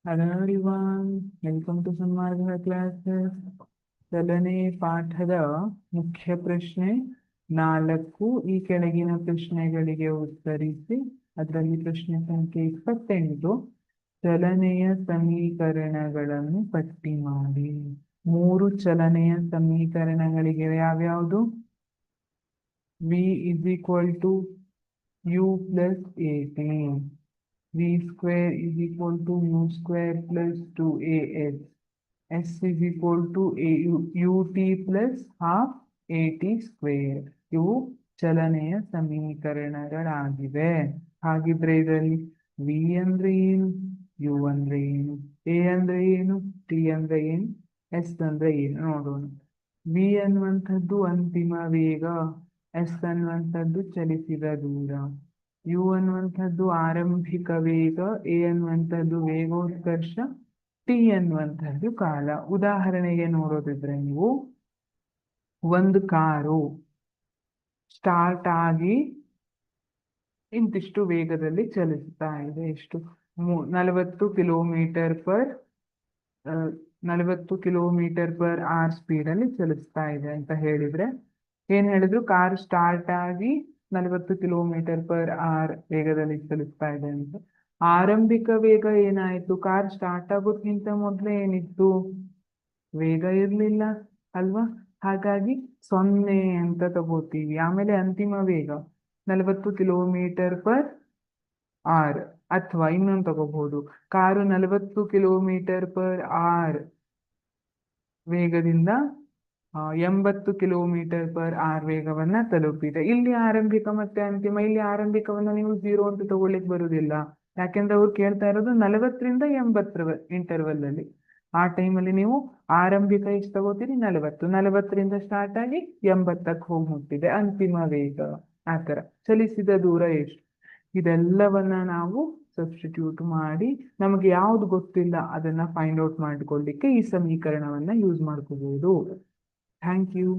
Hello everyone, welcome to Sanmarga classes. ಚಲನೆ ಪಾಠದ ಮುಖ್ಯ ಪ್ರಶ್ನೆ 4. ಈ ಕೆಳಗಿನ ಪ್ರಶ್ನೆಗಳಿಗೆ ಉತ್ತರಿಸಿ. ಅದರಲ್ಲಿ ಪ್ರಶ್ನೆ ಸಂಖ್ಯೆ 28. ಚಲನೆಯ ಸಮೀಕರಣಗಳನ್ನು ಪಟ್ಟಿ ಮಾಡಿ. 3 ಚಲನೆಯ ಸಮೀಕರಣಗಳಿಗೆ ಯಾವ್ಯಾವುದು? v is equal to u plus at. v square is equal to u square plus 2as. s is equal to ut plus half at square. ಇವು ಚಲನೆಯ ಸಮೀಕರಣಗಳಾಗಿವೆ. ಹಾಗಿದ್ರೆ ಇದರಲ್ಲಿ v ಅಂದ್ರೆ ಏನು, u ಅಂದ್ರೆ ಏನು, a ಅಂದ್ರೆ ಏನು, t ಅಂದ್ರೆ ಏನು, s ಅಂದ್ರೆ ಏನು ನೋಡೋಣ. v ಅನ್ನುವಂಥದ್ದು ಅಂತಿಮ ವೇಗ, s ಅನ್ನುವಂಥದ್ದು ಚಲಿಸಿದ ದೂರ, u ಅನ್ನುವಂಥದ್ದು ಆರಂಭಿಕ ವೇಗ, a ಅನ್ನುವಂಥದ್ದು ವೇಗೋತ್ಕರ್ಷ, t ಅನ್ನುವಂಥದ್ದು ಕಾಲ. ಉದಾಹರಣೆಗೆ ನೋಡೋದಿದ್ರೆ ನೀವು ಒಂದು ಕಾರು ಸ್ಟಾರ್ಟ್ ಆಗಿ ಇಂತಿಷ್ಟು ವೇಗದಲ್ಲಿ ಚಲಿಸ್ತಾ ಇದೆ. ಎಷ್ಟು? 40 ಕಿಲೋಮೀಟರ್ ಪರ್ ಅವರ್ ಸ್ಪೀಡಲ್ಲಿ ಚಲಿಸ್ತಾ ಇದೆ ಅಂತ ಹೇಳಿದ್ರೆ ಏನ್ ಹೇಳಿದ್ರು? ಕಾರ್ ಸ್ಟಾರ್ಟ್ ಆಗಿ 40 ಕಿಲೋಮೀಟರ್ ಪರ್ ಅವರ್ ವೇಗದಲ್ಲಿ ಚಲಿಸ್ತಾ ಇದೆ ಅಂತ. ಆರಂಭಿಕ ವೇಗ ಏನಾಯ್ತು? ಕಾರ್ ಸ್ಟಾರ್ಟ್ ಆಗೋದ್ಕಿಂತ ಮೊದಲೇ ಏನಿತ್ತು? ವೇಗ ಇರ್ಲಿಲ್ಲ ಅಲ್ವಾ? ಹಾಗಾಗಿ 0 ಅಂತ ತಗೋತೀವಿ. ಆಮೇಲೆ ಅಂತಿಮ ವೇಗ 40 ಕಿಲೋಮೀಟರ್ ಪರ್ ಅವರ್. ಅಥವಾ ಇನ್ನೊಂದು ತಗೋಬಹುದು, ಕಾರು 40 ಕಿಲೋಮೀಟರ್ ಪರ್ ಅವರ್ ವೇಗದಿಂದ 80 ಕಿಲೋಮೀಟರ್ ಪರ್ ಅವರ್ ವೇಗವನ್ನ ತಲುಪಿದೆ. ಇಲ್ಲಿ ಆರಂಭಿಕ ಮತ್ತೆ ಅಂತಿಮ. ಇಲ್ಲಿ ಆರಂಭಿಕವನ್ನ ನೀವು 0 ಅಂತ ತಗೊಳ್ಳಿಕ್ ಬರುವುದಿಲ್ಲ. ಯಾಕೆಂದ್ರೆ ಅವ್ರು ಕೇಳ್ತಾ ಇರೋದು 40ರಿಂದ 80 ಇಂಟರ್ವಲ್ ಅಲ್ಲಿ. ಆ ಟೈಮಲ್ಲಿ ನೀವು ಆರಂಭಿಕ ಎಷ್ಟು ತಗೋತೀರಿ? 40ರಿಂದ ಸ್ಟಾರ್ಟ್ ಆಗಿ 80ಕ್ಕೆ ಹೋಗಿ ಮುಟ್ಟಿದೆ ಅಂತಿಮ ವೇಗ. ಆತರ ಚಲಿಸಿದ ದೂರ ಎಷ್ಟು? ಇದೆಲ್ಲವನ್ನ ನಾವು ಸಬ್ಸ್ಟಿಟ್ಯೂಟ್ ಮಾಡಿ ನಮಗೆ ಯಾವ್ದು ಗೊತ್ತಿಲ್ಲ ಅದನ್ನ ಫೈಂಡ್ ಔಟ್ ಮಾಡ್ಕೊಳ್ಳಿಕ್ಕೆ ಈ ಸಮೀಕರಣವನ್ನ ಯೂಸ್ ಮಾಡ್ಕೋಬಹುದು. Thank you.